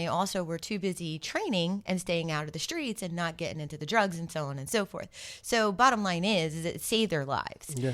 also were too busy training and staying out of the streets and not getting into the drugs and so on and so forth. So bottom line is it saved their lives. Yeah.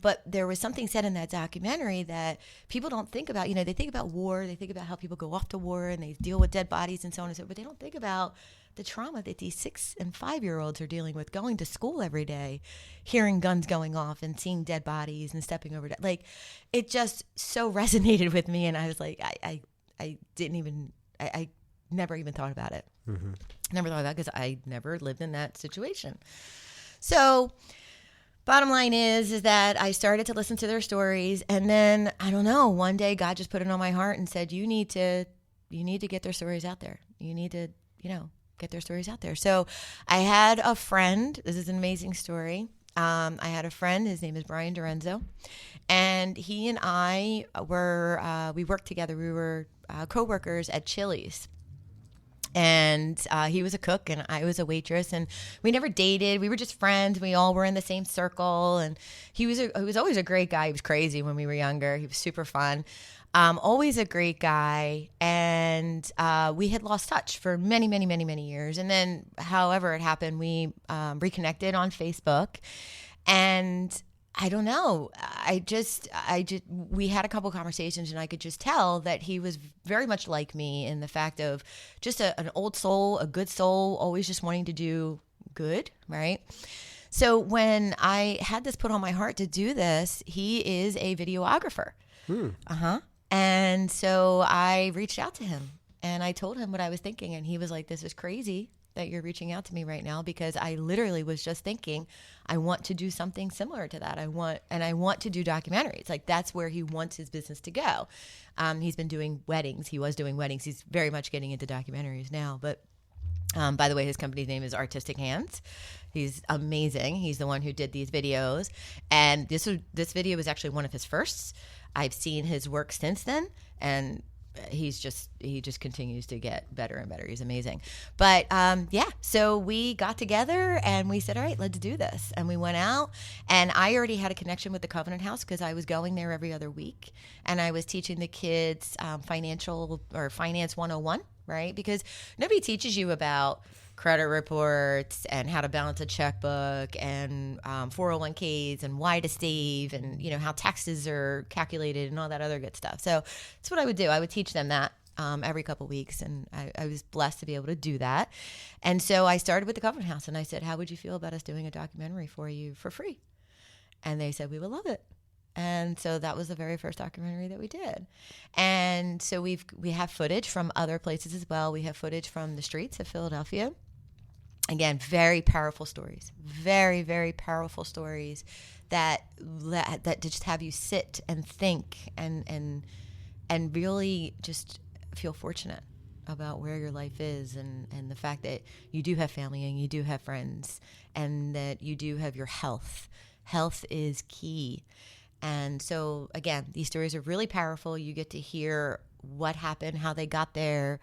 But there was something said in that documentary that people don't think about. You know, they think about war, they think about how people go off to war and they deal with dead bodies and so on and so forth, but they don't think about the trauma that these 6 and 5-year-olds are dealing with, going to school every day, hearing guns going off and seeing dead bodies and stepping over. Like, it just so resonated with me. And I was like, I never even thought about it. Mm-hmm. Never thought about it because I never lived in that situation. So bottom line is that I started to listen to their stories. And then, I don't know, one day God just put it on my heart and said, you need to get their stories out there. You need to, get their stories out there. So I had a friend. This is an amazing story. I had a friend. His name is Brian Dorenzo. And he and I we worked together. We were co-workers at Chili's. And he was a cook and I was a waitress, and we never dated. We were just friends. We all were in the same circle, and he was always a great guy. He was crazy when we were younger. He was super fun. Always a great guy. And we had lost touch for many, many, many, many years. And then however it happened, we reconnected on Facebook, and I don't know. We had a couple conversations, and I could just tell that he was very much like me in the fact of just an old soul, a good soul, always just wanting to do good, right? So when I had this put on my heart to do this, he is a videographer. And so I reached out to him and I told him what I was thinking, and he was like, this is crazy that you're reaching out to me right now, because I literally was just thinking I want to do something similar to that. I want to do documentaries. Like, that's where he wants his business to go. He's been doing weddings. He was doing weddings. He's very much getting into documentaries now. But by the way, his company's name is Artistic Hands. He's amazing. He's the one who did these videos. And this video was actually one of his firsts. I've seen his work since then, and he just continues to get better and better. He's amazing. But so we got together and we said, all right, let's do this. And we went out, and I already had a connection with the Covenant House because I was going there every other week, and I was teaching the kids finance 101, right? Because nobody teaches you about credit reports and how to balance a checkbook and 401ks and why to save and, how taxes are calculated and all that other good stuff. So that's what I would do. I would teach them that every couple of weeks, and I was blessed to be able to do that. And so I started with the Covenant House, and I said, how would you feel about us doing a documentary for you for free? And they said, we would love it. And so that was the very first documentary that we did. And so we have footage from other places as well. We have footage from the streets of Philadelphia. Again, very powerful stories, very, very powerful stories that just have you sit and think and really just feel fortunate about where your life is and the fact that you do have family and you do have friends and that you do have your health. Health is key. And so, again, these stories are really powerful. You get to hear what happened, how they got there.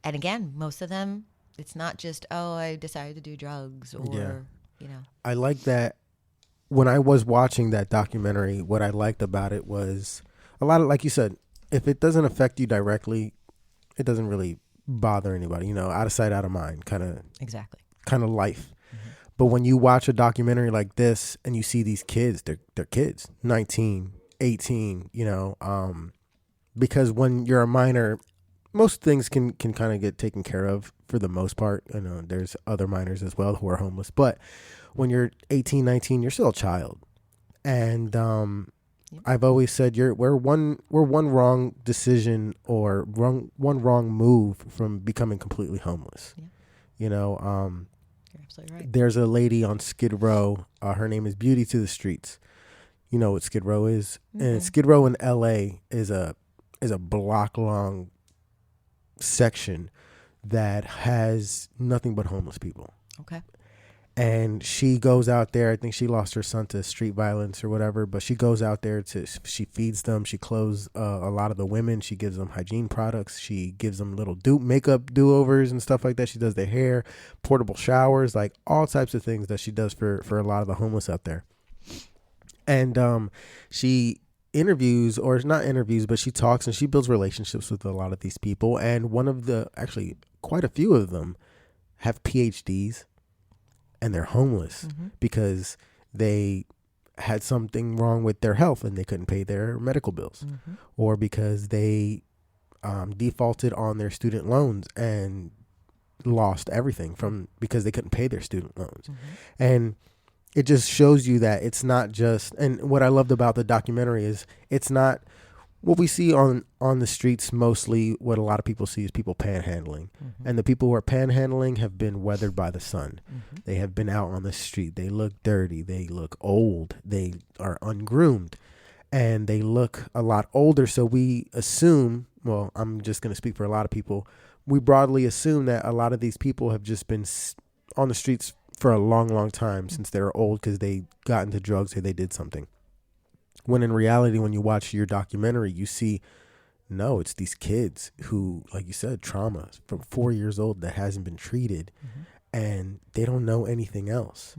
And again, most of them, it's not just, I decided to do drugs or, I like that. When I was watching that documentary, what I liked about it was a lot of, like you said, if it doesn't affect you directly, it doesn't really bother anybody, out of sight, out of mind, kind of life. Mm-hmm. But when you watch a documentary like this and you see these kids, they're kids, 19, 18, because when you're a minor, most things can kind of get taken care of for the most part. There's other minors as well who are homeless. But when you're 18, 19, you're still a child. And I've always said we're one wrong decision or one wrong move from becoming completely homeless. Yeah. You're absolutely right. There's a lady on Skid Row. Her name is Beauty to the Streets. You know what Skid Row is? Mm-hmm. And Skid Row in L.A. is a block long section that has nothing but homeless people. Okay. And she goes out there. I think she lost her son to street violence or whatever, but she goes out there she feeds them. She clothes a lot of the women. She gives them hygiene products. She gives them little makeup do-overs and stuff like that. She does their hair, portable showers, like all types of things that she does for a lot of the homeless out there. And she interviews, or not interviews, but she talks and she builds relationships with a lot of these people. And actually quite a few of them have PhDs and they're homeless because they had something wrong with their health and they couldn't pay their medical bills, or because they defaulted on their student loans and lost everything because they couldn't pay their student loans. And it just shows you that it's not just, and what I loved about the documentary is it's not what we see on the streets. Mostly what a lot of people see is people panhandling, and the people who are panhandling have been weathered by the sun. They have been out on the street. They look dirty. They look old. They are ungroomed, and they look a lot older. So we assume, well, I'm just going to speak for a lot of people, we broadly assume that a lot of these people have just been on the streets for a long, long time since they were old because they got into drugs or they did something. When in reality, when you watch your documentary, you see, no, it's these kids who, like you said, trauma from 4 years old that hasn't been treated, and they don't know anything else.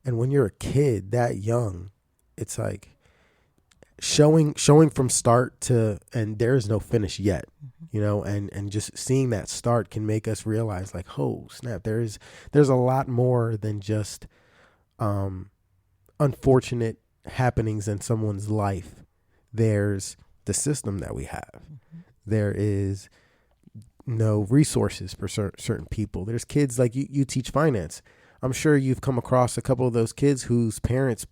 And when you're a kid that young, it's like showing from start to, and there is no finish yet, and just seeing that start can make us realize, like, oh snap, there's a lot more than just unfortunate happenings in someone's life. There's the system that we have. There is no resources for certain people. There's kids, like you teach finance. I'm sure you've come across a couple of those kids whose parents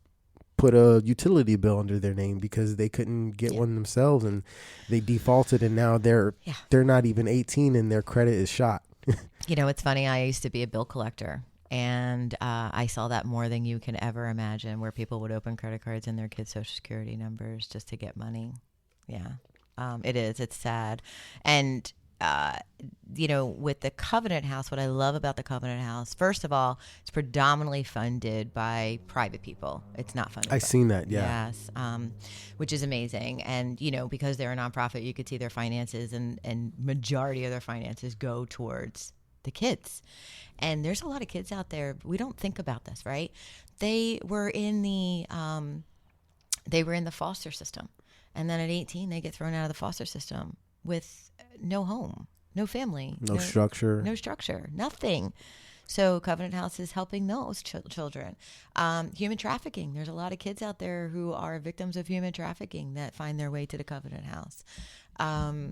put a utility bill under their name because they couldn't get one themselves, and they defaulted, and now they're not even 18 and their credit is shot. It's funny. I used to be a bill collector. And I saw that more than you can ever imagine, where people would open credit cards and their kids' social security numbers just to get money. Yeah, it is. It's sad. And, with the Covenant House, what I love about the Covenant House, first of all, it's predominantly funded by private people. It's not funded. I've seen that, yeah. Yes, which is amazing. And, because they're a nonprofit, you could see their finances, and majority of their finances go towards the kids. And there's a lot of kids out there. We don't think about this, right? They were in the foster system, and then at 18 they get thrown out of the foster system with no home, no family, no structure, nothing. So Covenant House is helping those children. Human trafficking. There's a lot of kids out there who are victims of human trafficking that find their way to the Covenant House. Our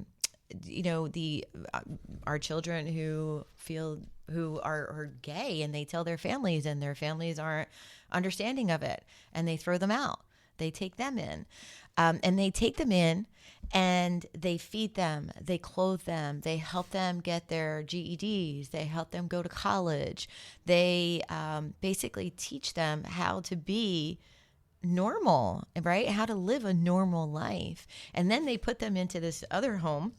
children who are gay, and they tell their families, and their families aren't understanding of it, and they throw them out. They take them in, and they feed them, they clothe them, they help them get their GEDs, they help them go to college. They basically teach them how to be normal, right? How to live a normal life. And then they put them into this other home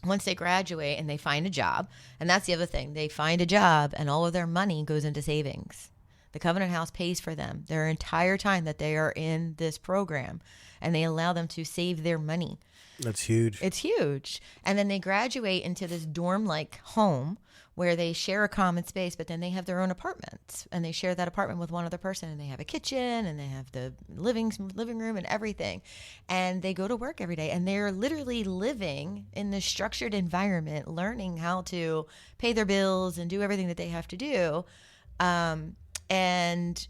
once they graduate and they find a job. And that's the other thing. They find a job and all of their money goes into savings. The Covenant House pays for them their entire time that they are in this program, and they allow them to save their money. That's huge. It's huge. And then they graduate into this dorm-like home where they share a common space, but then they have their own apartments, and they share that apartment with one other person, and they have a kitchen, and they have the living room and everything. And they go to work every day, and they're literally living in this structured environment, learning how to pay their bills and do everything that they have to do. And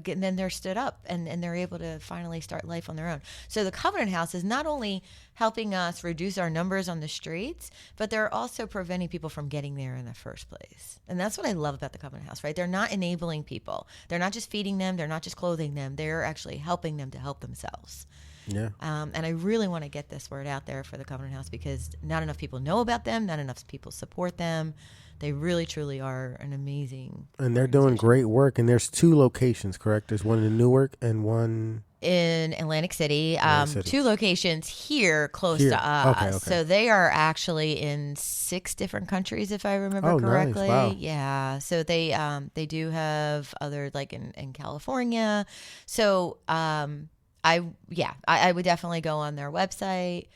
then they're stood up, and they're able to finally start life on their own. So the Covenant House is not only helping us reduce our numbers on the streets, but they're also preventing people from getting there in the first place. And that's what I love about the Covenant House, right? They're not enabling people. They're not just feeding them. They're not just clothing them. They're actually helping them to help themselves. Yeah. And I really want to get this word out there for the Covenant House, because not enough people know about them. Not enough people support them. They really, truly are an amazing. And they're doing great work. And there's 2 locations, correct? There's one in Newark and one in Atlantic City. 2 locations here close to us. Okay. So they are actually in 6 different countries, if I remember correctly. Nice. Wow. Yeah. So they do have other, like in California. So I would definitely go on their website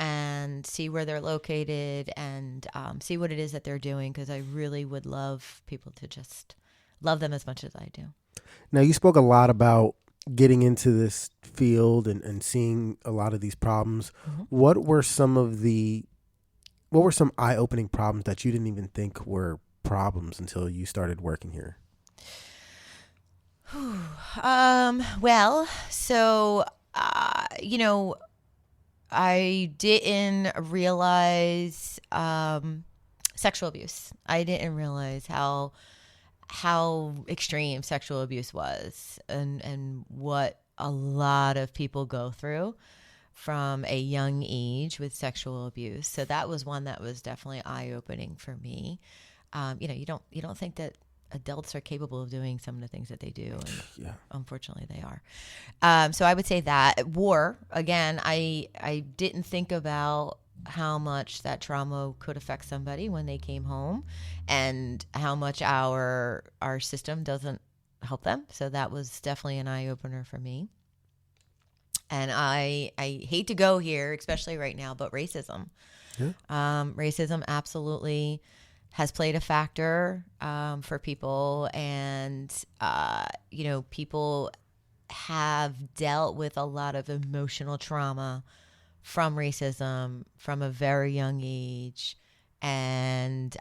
and see where they're located, and see what it is that they're doing, because I really would love people to just love them as much as I do. Now, you spoke a lot about getting into this field and seeing a lot of these problems, what were some eye-opening problems that you didn't even think were problems until you started working here? Well, so, I didn't realize sexual abuse. I didn't realize how extreme sexual abuse was, and what a lot of people go through from a young age with sexual abuse. So that was one that was definitely eye opening for me. You don't think that adults are capable of doing some of the things that they do, and Yeah. unfortunately they are. So I would say that war again. I didn't think about how much that trauma could affect somebody when they came home, and how much our system doesn't help them. So that was definitely an eye opener for me. And I hate to go here, especially right now, but racism. Yeah. Racism absolutely has played a factor for people, and people have dealt with a lot of emotional trauma from racism from a very young age, and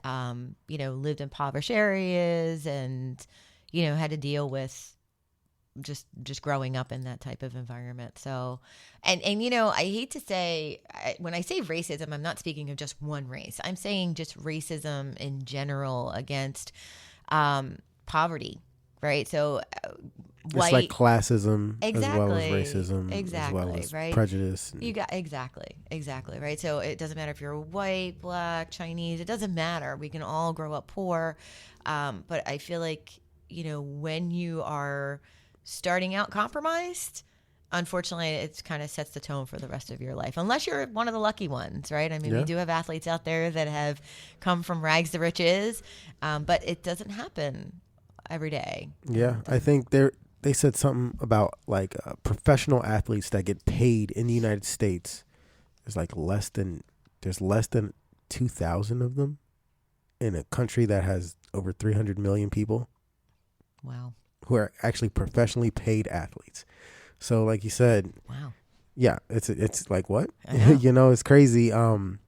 lived in impoverished areas, and had to deal with just growing up in that type of environment. So, and I hate to say, when I say racism, I'm not speaking of just one race. I'm saying just racism in general against poverty, right? So, It's white, like classism as well as exactly, racism, as well exactly, as right? prejudice. You got exactly, right? So it doesn't matter if you're white, black, Chinese. It doesn't matter. We can all grow up poor, but I feel like when you are starting out compromised, unfortunately, it kind of sets the tone for the rest of your life, unless you're one of the lucky ones, right? I mean, Yeah. we do have athletes out there that have come from rags to riches, but it doesn't happen every day. Yeah, I think they said something about like professional athletes that get paid in the United States. There's less than 2,000 of them in a country that has over 300 million people. Wow. Who are actually professionally paid athletes. So like you said, wow. Yeah, it's like what? I know. It's crazy. When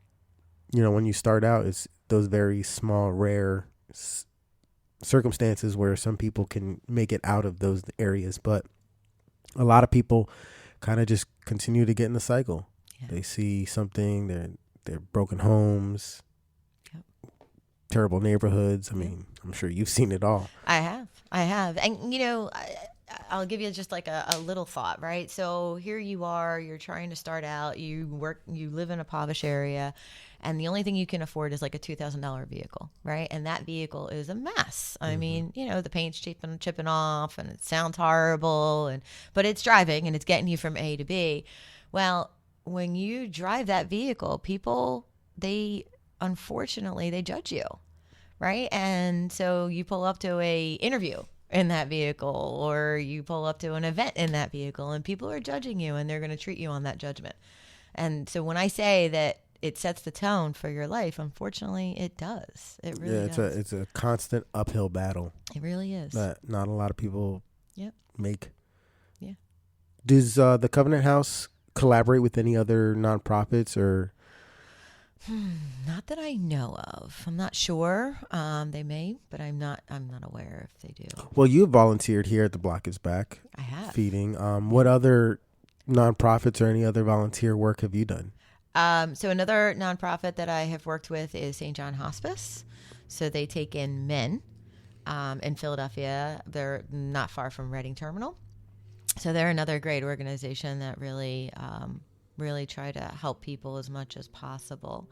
you start out, it's those very small, rare circumstances where some people can make it out of those areas, but a lot of people kind of just continue to get in the cycle. Yeah. They see something, they're broken homes, terrible neighborhoods. I mean, I'm sure you've seen it all. I have. And, I'll give you just like a little thought, right? So here you are, you're trying to start out, you live in a impoverished area, and the only thing you can afford is like a $2,000 vehicle, right? And that vehicle is a mess. I mean, the paint's chipping off, and it sounds horrible, but it's driving and it's getting you from A to B. Well, when you drive that vehicle, people, unfortunately, they judge you, right? And so you pull up to a interview in that vehicle, or you pull up to an event in that vehicle, and people are judging you, and they're going to treat you on that judgment. And so when I say that it sets the tone for your life, unfortunately, it does. It really does. It's a constant uphill battle. It really is. That not a lot of people make. Yeah. Does the Covenant House collaborate with any other nonprofits or? Not that I know of. I'm not sure. They may, but I'm not aware if they do. Well, you volunteered here at The Block Is Back. I have. Feeding. What other nonprofits or any other volunteer work have you done? So another nonprofit that I have worked with is St. John Hospice. So they take in men in Philadelphia. They're not far from Reading Terminal. So they're another great organization that really try to help people as much as possible.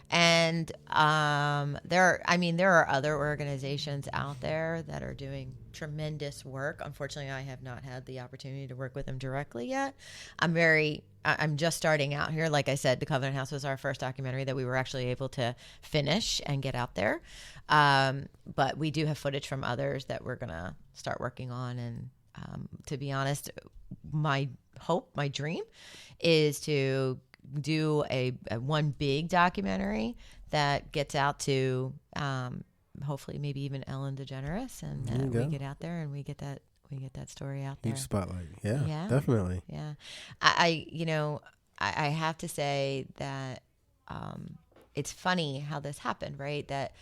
And there are other organizations out there that are doing tremendous work. Unfortunately, I have not had the opportunity to work with them directly yet. I'm just starting out here. Like I said, The Covenant House was our first documentary that we were actually able to finish and get out there. But we do have footage from others that we're going to start working on. And to be honest, my dream is to do a one big documentary that gets out to hopefully maybe even Ellen DeGeneres, and we get out there and we get get that story out there. Huge spotlight. Yeah, Yeah. definitely. Yeah. I have to say that it's funny how this happened, right? That